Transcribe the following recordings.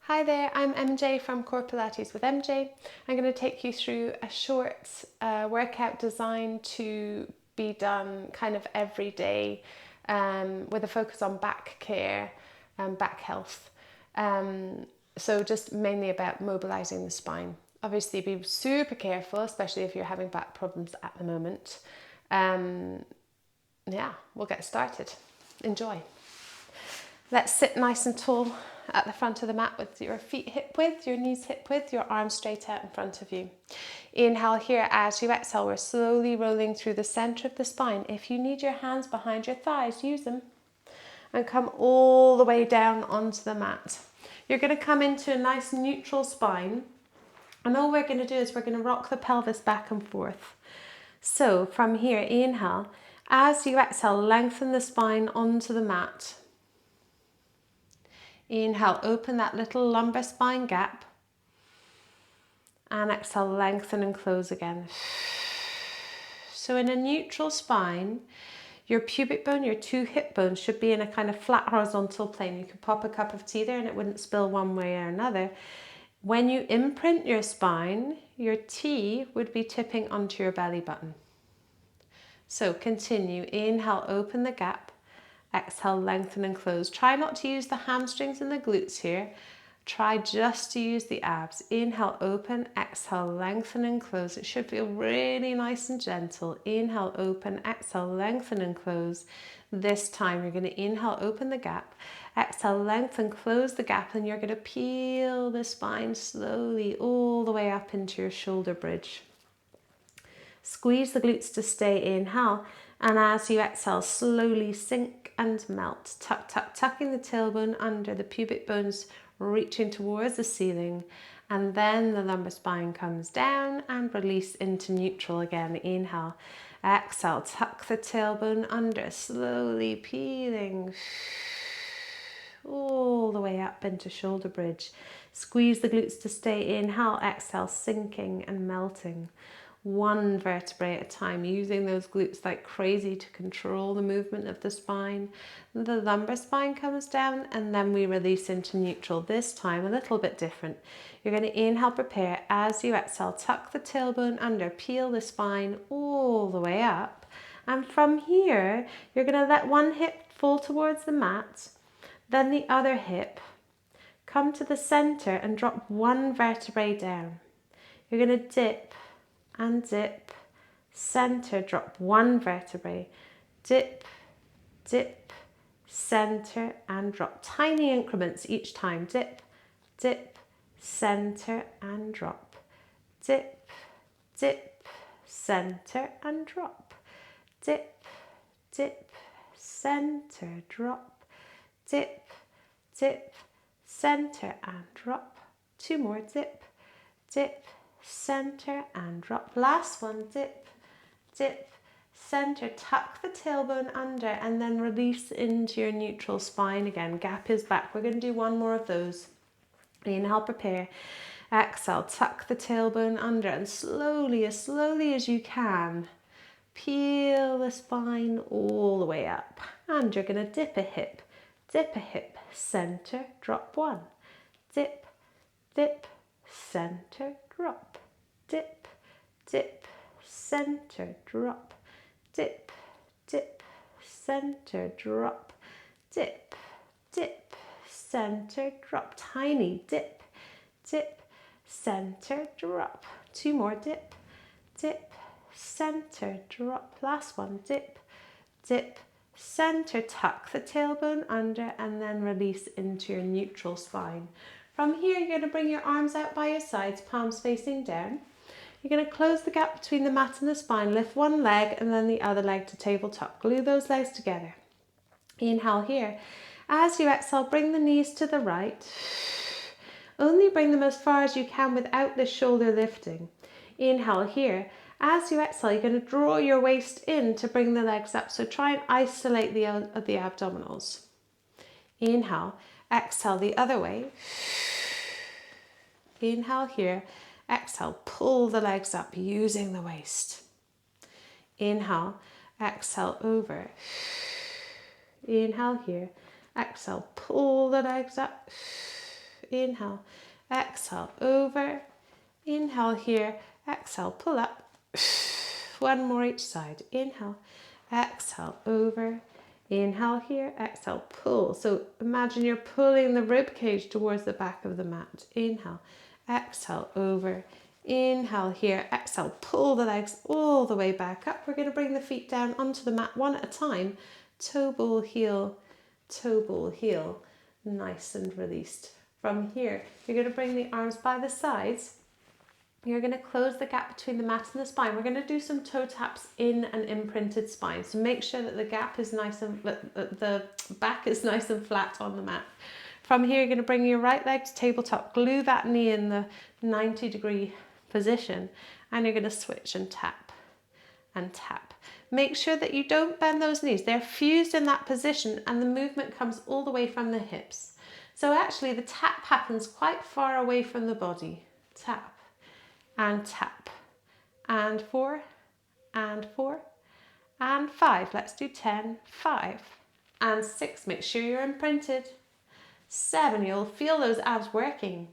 Hi there, I'm MJ from Core Pilates with MJ. I'm going to take you through a short workout designed to be done kind of every day with a focus on back care and back health. So just mainly about mobilizing the spine. Obviously be super careful, especially if you're having back problems at the moment. Yeah, we'll get started. Enjoy. Let's sit nice and tall at the front of the mat with your feet hip width, your knees hip width, your arms straight out in front of you. Inhale here. As you exhale, we're slowly rolling through the center of the spine. If you need your hands behind your thighs, use them. And come all the way down onto the mat. You're going to come into a nice neutral spine. And all we're going to do is we're going to rock the pelvis back and forth. So from here, inhale. As you exhale, lengthen the spine onto the mat. Inhale, open that little lumbar spine gap. And exhale, lengthen and close again. So in a neutral spine, your pubic bone, your two hip bones should be in a kind of flat horizontal plane. You could pop a cup of tea there and it wouldn't spill one way or another. When you imprint your spine, your tea would be tipping onto your belly button. So continue. Inhale, open the gap. Exhale, lengthen and close. Try not to use the hamstrings and the glutes here. Try just to use the abs. Inhale, open. Exhale, lengthen and close. It should feel really nice and gentle. Inhale, open. Exhale, lengthen and close. This time you're going to inhale, open the gap. Exhale, lengthen, close the gap, and you're going to peel the spine slowly all the way up into your shoulder bridge. Squeeze the glutes to stay. Inhale. And as you exhale, slowly sink and melt. Tuck, tuck, tucking the tailbone under, the pubic bones reaching towards the ceiling. And then the lumbar spine comes down and release into neutral again. Inhale. Exhale, tuck the tailbone under, slowly peeling all the way up into shoulder bridge. Squeeze the glutes to stay. Inhale, exhale, sinking and melting. One vertebrae at a time, using those glutes like crazy to control the movement of the spine. The lumbar spine comes down and then we release into neutral. This time a little bit different. You're going to inhale, prepare. As you exhale, tuck the tailbone under, peel the spine all the way up. And from here, you're going to let one hip fall towards the mat, then the other hip. Come to the center and drop one vertebrae down. You're going to dip and dip, center, drop one vertebrae, dip, dip, center and drop. Tiny increments each time. Dip, dip, center and drop. Dip, dip, center and drop. Dip, dip, center, drop. Dip, dip, center and drop. Two more. Dip, dip, center and drop. Last one. Dip, dip, center. Tuck the tailbone under and then release into your neutral spine again. Gap is back. We're going to do one more of those. Inhale, prepare. Exhale, tuck the tailbone under and slowly as you can, peel the spine all the way up. And you're going to dip a hip, center, drop one. Dip, dip, center, drop. Dip, dip, center, drop. Dip, dip, center, drop. Dip, dip, center, drop. Tiny dip, dip, center, drop. Two more. Dip, dip, center, drop. Last one. Dip, dip, center. Tuck the tailbone under and then release into your neutral spine. From here, you're going to bring your arms out by your sides, palms facing down. You're going to close the gap between the mat and the spine. Lift one leg and then the other leg to tabletop. Glue those legs together. Inhale here. As you exhale, bring the knees to the right. Only bring them as far as you can without the shoulder lifting. Inhale here. As you exhale, you're going to draw your waist in to bring the legs up. So try and isolate the abdominals. Inhale. Exhale the other way. Inhale here. Exhale, pull the legs up using the waist. Inhale, exhale over. Inhale here. Exhale, pull the legs up. inhale, exhale, over, inhale here, exhale, pull up. One more each side, inhale, exhale, over, inhale here, exhale, pull. So imagine you're pulling the rib cage towards the back of the mat. Inhale, exhale, over, inhale here, exhale, pull the legs all the way back up. We're going to bring the feet down onto the mat one at a time. Toe ball, heel, nice and released. From here, you're going to bring the arms by the sides. You're going to close the gap between the mat and the spine. We're going to do some toe taps in an imprinted spine. So make sure that the gap is nice and the back is nice and flat on the mat. From here, you're going to bring your right leg to tabletop, glue that knee in the 90-degree position, and you're going to switch and tap and tap. Make sure that you don't bend those knees. They're fused in that position and the movement comes all the way from the hips. So actually the tap happens quite far away from the body. Tap and tap, and 4, and 4, and 5. Let's do 10, 5, and 6. Make sure you're imprinted. 7, you'll feel those abs working.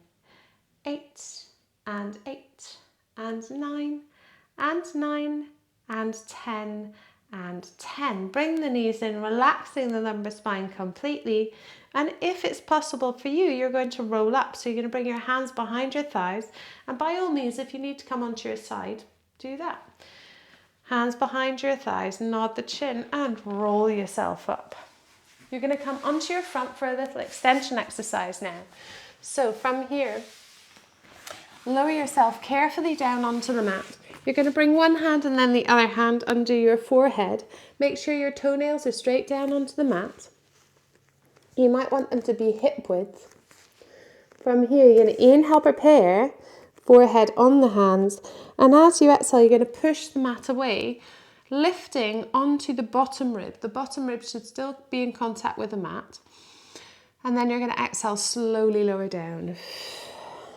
8, and 8, and 9, and 9, and 10, and 10. Bring the knees in, relaxing the lumbar spine completely. And if it's possible for you, you're going to roll up. So you're going to bring your hands behind your thighs. And by all means, if you need to come onto your side, do that. Hands behind your thighs, nod the chin and roll yourself up. You're going to come onto your front for a little extension exercise now. So from here, lower yourself carefully down onto the mat. You're going to bring one hand and then the other hand under your forehead. Make sure your toenails are straight down onto the mat. You might want them to be hip width. From here, you're going to inhale, prepare, forehead on the hands. And as you exhale, you're going to push the mat away, lifting onto the bottom rib. The bottom rib should still be in contact with the mat. And then you're going to exhale, slowly lower down.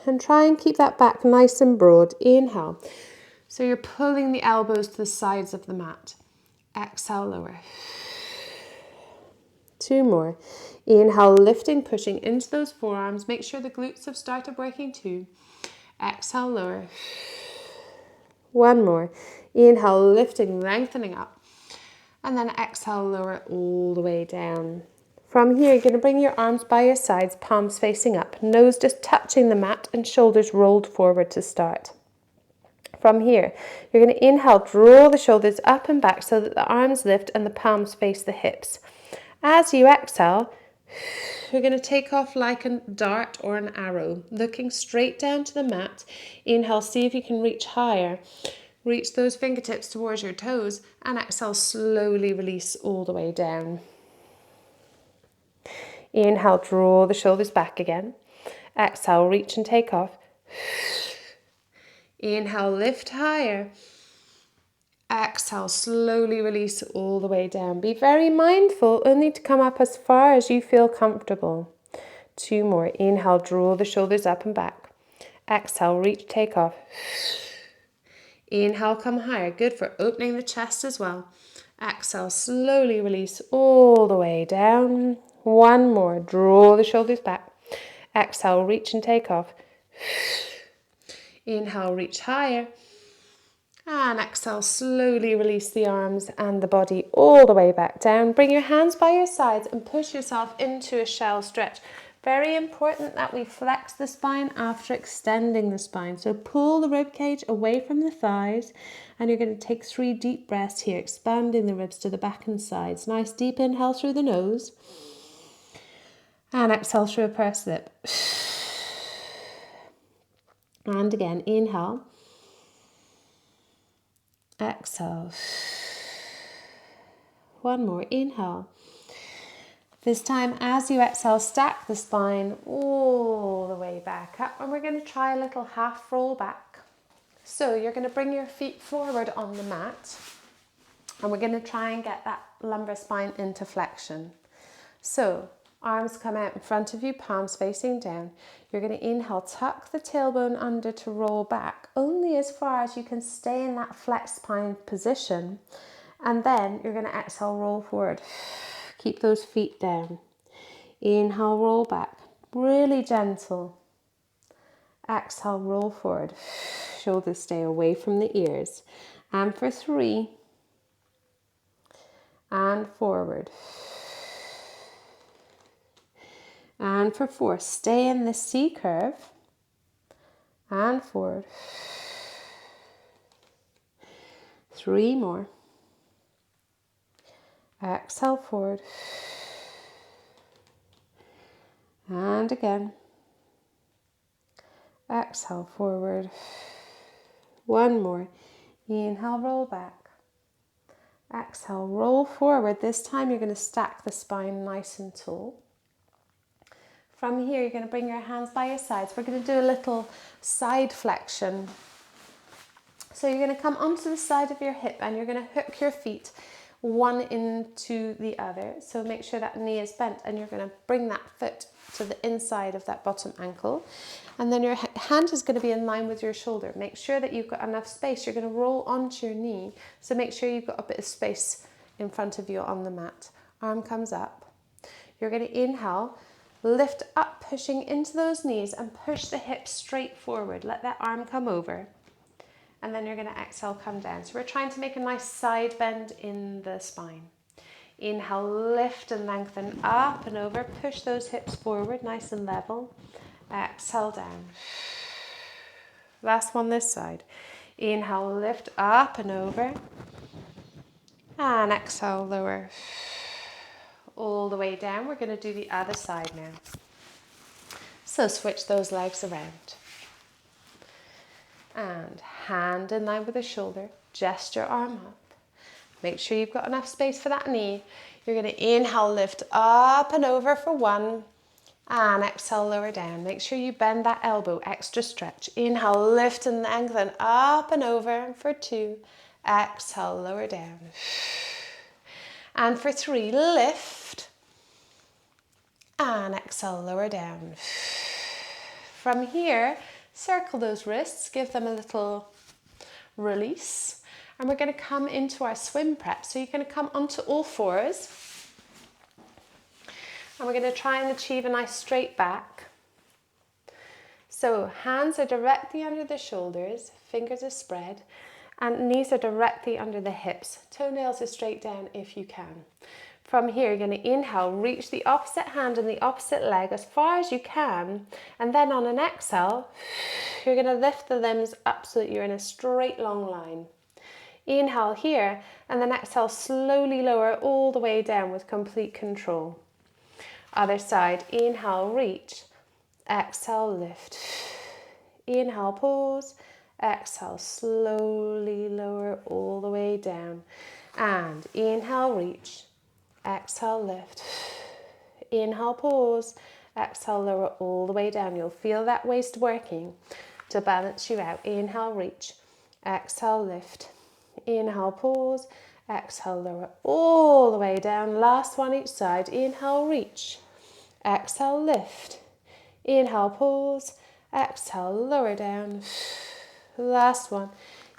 And try and keep that back nice and broad. Inhale. So you're pulling the elbows to the sides of the mat. Exhale, lower. 2 more. Inhale, lifting, pushing into those forearms. Make sure the glutes have started working too. Exhale, lower. 1 more. Inhale, lifting, lengthening up. And then exhale, lower all the way down. From here, you're going to bring your arms by your sides, palms facing up, nose just touching the mat and shoulders rolled forward to start. From here, you're going to inhale, draw the shoulders up and back so that the arms lift and the palms face the hips. As you exhale, you're going to take off like a dart or an arrow, looking straight down to the mat. Inhale, see if you can reach higher. Reach those fingertips towards your toes and exhale, slowly release all the way down. Inhale, draw the shoulders back again. Exhale, reach and take off. Inhale, lift higher. Exhale, slowly release all the way down. Be very mindful only to come up as far as you feel comfortable. 2 more. Inhale, draw the shoulders up and back. Exhale, reach, take off. Inhale, come higher. Good for opening the chest as well. Exhale, slowly release all the way down. 1 more. Draw the shoulders back. Exhale, reach and take off. Inhale, reach higher. And exhale, slowly release the arms and the body all the way back down. Bring your hands by your sides and push yourself into a shell stretch. Very important that we flex the spine after extending the spine. So pull the rib cage away from the thighs and you're going to take 3 deep breaths here, expanding the ribs to the back and sides. Nice deep inhale through the nose and exhale through a pursed lip. And again, inhale. Exhale. 1 more. Inhale. This time, as you exhale, stack the spine all the way back up. And we're going to try a little half roll back. So you're going to bring your feet forward on the mat. And we're going to try and get that lumbar spine into flexion. So arms come out in front of you, palms facing down. You're going to inhale, tuck the tailbone under to roll back, only as far as you can stay in that flexed spine position. And then you're going to exhale, roll forward. Keep those feet down. Inhale, roll back. Really gentle. Exhale, roll forward. Shoulders stay away from the ears. And for 3. And forward. And for 4, stay in the C curve. And forward. 3 more. Exhale, forward. And again. Exhale, forward. 1 more. Inhale, roll back. Exhale, roll forward. This time you're going to stack the spine nice and tall. From here, you're going to bring your hands by your sides. We're going to do a little side flexion. So you're going to come onto the side of your hip and you're going to hook your feet one into the other. So make sure that knee is bent and you're going to bring that foot to the inside of that bottom ankle. And then your hand is going to be in line with your shoulder. Make sure that you've got enough space. You're going to roll onto your knee. So make sure you've got a bit of space in front of you on the mat. Arm comes up. You're going to inhale. Lift up, pushing into those knees and push the hips straight forward. Let that arm come over. And then you're going to exhale, come down. So we're trying to make a nice side bend in the spine. Inhale, lift and lengthen up and over. Push those hips forward, nice and level. Exhale, down. Last one this side. Inhale, lift up and over. And exhale, lower. All the way down. We're going to do the other side now. So switch those legs around. And hand in line with the shoulder. Gesture arm up. Make sure you've got enough space for that knee. You're going to inhale, lift up and over for 1. And exhale, lower down. Make sure you bend that elbow, extra stretch. Inhale, lift and lengthen up and over for 2. Exhale, lower down. And for 3, lift. And exhale, lower down. From here, circle those wrists, give them a little release. And we're going to come into our swim prep. So you're going to come onto all fours. And we're going to try and achieve a nice straight back. So hands are directly under the shoulders, fingers are spread, and knees are directly under the hips. Toenails are straight down if you can. From here, you're going to inhale, reach the opposite hand and the opposite leg as far as you can. And then on an exhale, you're going to lift the limbs up so that you're in a straight long line. Inhale here, and then exhale, slowly lower all the way down with complete control. Other side, inhale, reach. Exhale, lift. Inhale, pause. Exhale, slowly lower all the way down. And inhale, reach. Exhale, lift. Inhale, pause. Exhale, lower all the way down. You'll feel that waist working to balance you out. Inhale, reach. Exhale, lift. Inhale, pause. Exhale, lower all the way down. Last one each side. Inhale, reach. Exhale, lift. Inhale, pause. Exhale, lower down. Last one.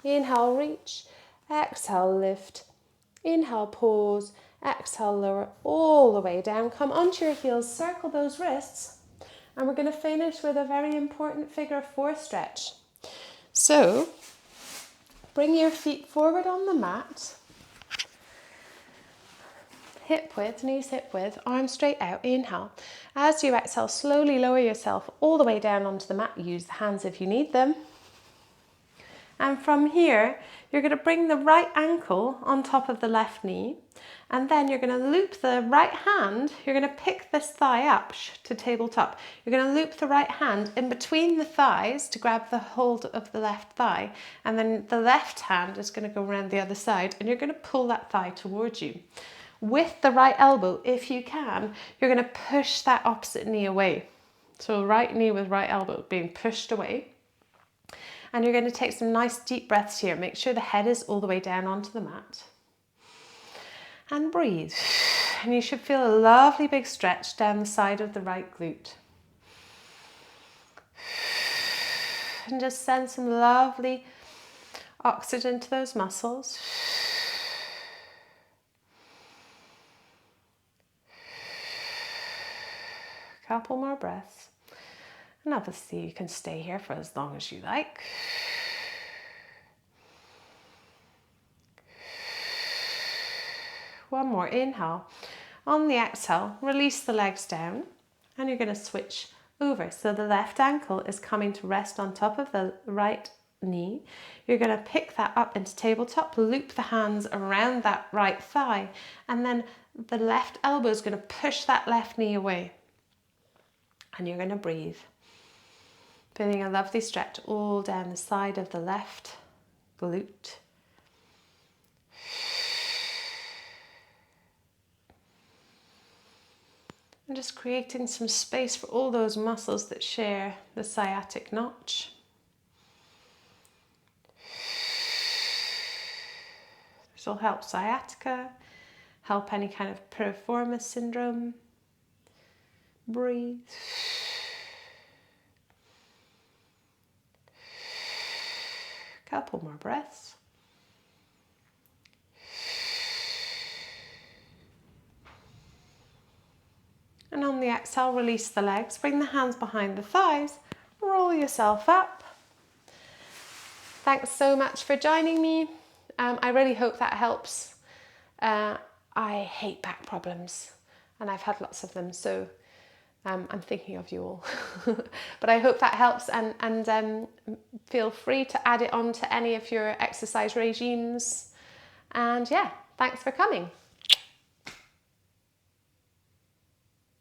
Inhale, reach. Exhale, lift. Inhale, pause. Exhale, lower all the way down. Come onto your heels, circle those wrists. And we're going to finish with a very important figure 4 stretch. So, bring your feet forward on the mat. Hip width, knees hip width, arms straight out. Inhale. As you exhale, slowly lower yourself all the way down onto the mat. Use the hands if you need them. And from here, you're going to bring the right ankle on top of the left knee. And then you're going to loop the right hand. You're going to pick this thigh up to tabletop. You're going to loop the right hand in between the thighs to grab the hold of the left thigh. And then the left hand is going to go around the other side. And you're going to pull that thigh towards you. With the right elbow, if you can, you're going to push that opposite knee away. So right knee with right elbow being pushed away. And you're going to take some nice deep breaths here. Make sure the head is all the way down onto the mat. And breathe. And you should feel a lovely big stretch down the side of the right glute. And just send some lovely oxygen to those muscles. Couple more breaths. And obviously you can stay here for as long as you like. One more inhale. On the exhale, release the legs down and you're going to switch over. So the left ankle is coming to rest on top of the right knee. You're going to pick that up into tabletop, loop the hands around that right thigh, and then the left elbow is going to push that left knee away. And you're going to breathe. Feeling a lovely stretch all down the side of the left glute. And just creating some space for all those muscles that share the sciatic notch. This will help sciatica, help any kind of piriformis syndrome. Breathe. Couple more breaths. And on the exhale, release the legs, bring the hands behind the thighs, roll yourself up. Thanks so much for joining me. I really hope that helps. I hate back problems and I've had lots of them, so I'm thinking of you all. But I hope that helps, and feel free to add it on to any of your exercise regimes. And yeah, thanks for coming.